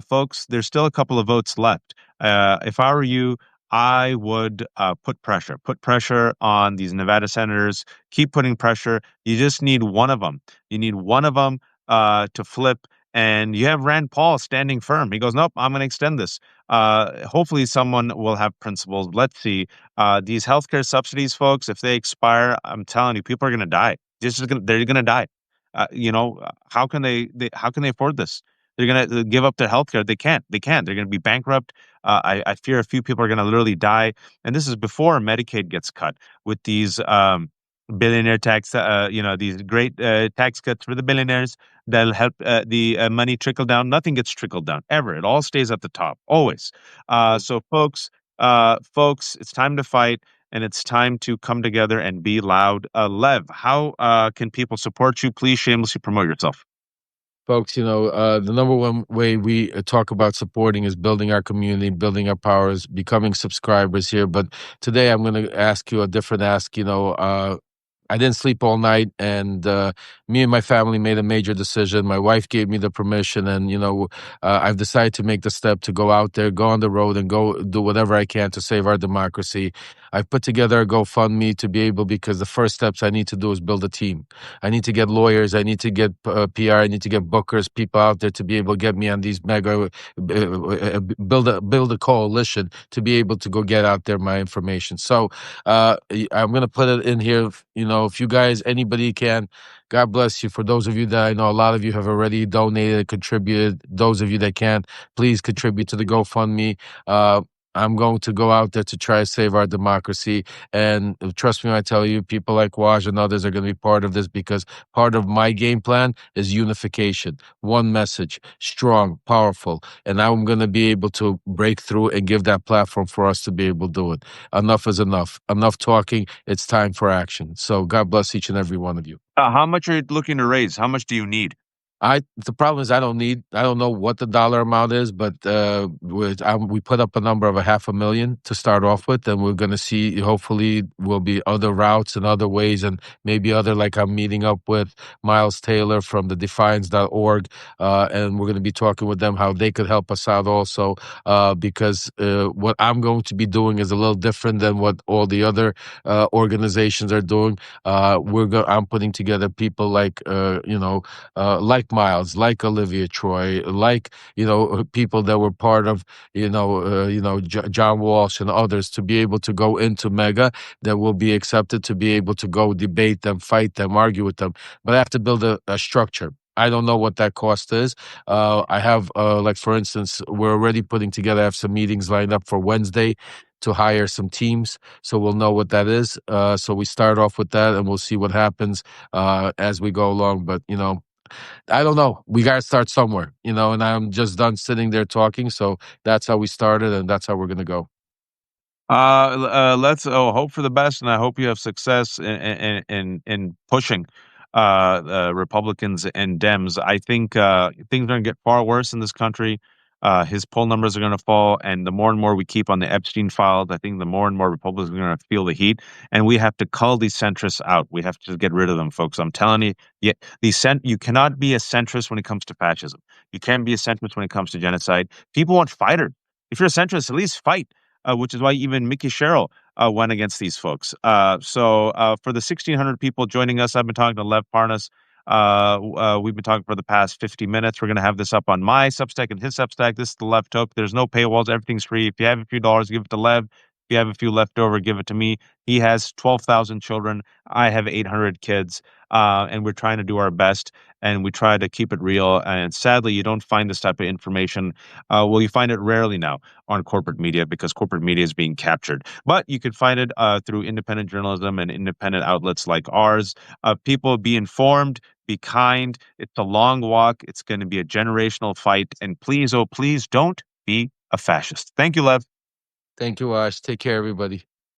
Speaker 1: folks, there's still a couple of votes left. If I were you, I would put pressure on these Nevada senators. Keep putting pressure. You just need one of them. You need one of them to flip, and you have Rand Paul standing firm. He goes, "Nope, I'm going to extend this." Hopefully, someone will have principles. Let's see. These healthcare subsidies, folks, if they expire, I'm telling you, people are going to die. They're going to die. How can how can they afford this? They're going to give up their healthcare. They can't. They can't. They're going to be bankrupt. I fear a few people are going to literally die. And this is before Medicaid gets cut with these. billionaire tax, these great tax cuts for the billionaires that'll help the money trickle down. Nothing gets trickled down ever. It all stays at the top, always. So, folks, it's time to fight, and it's time to come together and be loud. Lev, how can people support you? Please shamelessly promote yourself.
Speaker 2: Folks, the number one way we talk about supporting is building our community, building our powers, becoming subscribers here. But today I'm going to ask you a different ask. I didn't sleep all night, and me and my family made a major decision. My wife gave me the permission, and I've decided to make the step to go out there, go on the road, and go do whatever I can to save our democracy. I've put together a GoFundMe to be able, because the first steps I need to do is build a team. I need to get lawyers. I need to get PR. I need to get bookers, people out there to be able to get me on these mega, build a coalition to be able to go get out there my information. So I'm gonna put it in here. If you guys, anybody can, God bless you. For those of you that I know, a lot of you have already donated, contributed. Those of you that can't, please contribute to the GoFundMe. Uh, I'm going to go out there to try to save our democracy. And trust me when I tell you, people like Waj and others are going to be part of this, because part of my game plan is unification. One message, strong, powerful. And I'm going to be able to break through and give that platform for us to be able to do it. Enough is enough. Enough talking. It's time for action. So God bless each and every one of you.
Speaker 1: How much are you looking to raise? How much do you need?
Speaker 2: The problem is I don't know what the dollar amount is, but we put up a number of a 500,000 to start off with, and we're going to see. Hopefully, will be other routes and other ways, and maybe other, like I'm meeting up with Miles Taylor from the Defiance.org, and we're going to be talking with them how they could help us out also, because what I'm going to be doing is a little different than what all the other organizations are doing. I'm putting together people like Miles, like Olivia Troy, like people that were part of John Walsh and others, to be able to go into Mega, that will be accepted, to be able to go debate them, fight them, argue with them. But I have to build a structure. I don't know what that cost is. I have, like, for instance, we're already putting together. I have some meetings lined up for Wednesday to hire some teams, so we'll know what that is. So we start off with that, and we'll see what happens as we go along. But I don't know. We got to start somewhere, and I'm just done sitting there talking. So that's how we started, and that's how we're going to go.
Speaker 1: Let's hope for the best, and I hope you have success in pushing Republicans and Dems. I think things are going to get far worse in this country. His poll numbers are going to fall, and the more and more we keep on the Epstein files, I think the more and more Republicans are going to feel the heat. And we have to cull these centrists out. We have to get rid of them, folks. I'm telling you, you cannot be a centrist when it comes to fascism. You can't be a centrist when it comes to genocide. People want fighters. If you're a centrist, at least fight, which is why even Mickey Sherrill went against these folks. So for the 1,600 people joining us, I've been talking to Lev Parnas. We've been talking for the past 50 minutes. We're going to have this up on my Substack and his Substack. This is the Lev Toke. There's no paywalls. Everything's free. If you have a few dollars, give it to Lev. If you have a few left over, give it to me. He has 12,000 children. I have 800 kids. And we're trying to do our best, and we try to keep it real. And sadly, you don't find this type of information. Well, you find it rarely now on corporate media, because corporate media is being captured. But you can find it through independent journalism and independent outlets like ours. People, be informed, be kind. It's a long walk. It's going to be a generational fight. And please, oh, please don't be a fascist. Thank you, Lev.
Speaker 2: Thank you, Ash. Take care, everybody.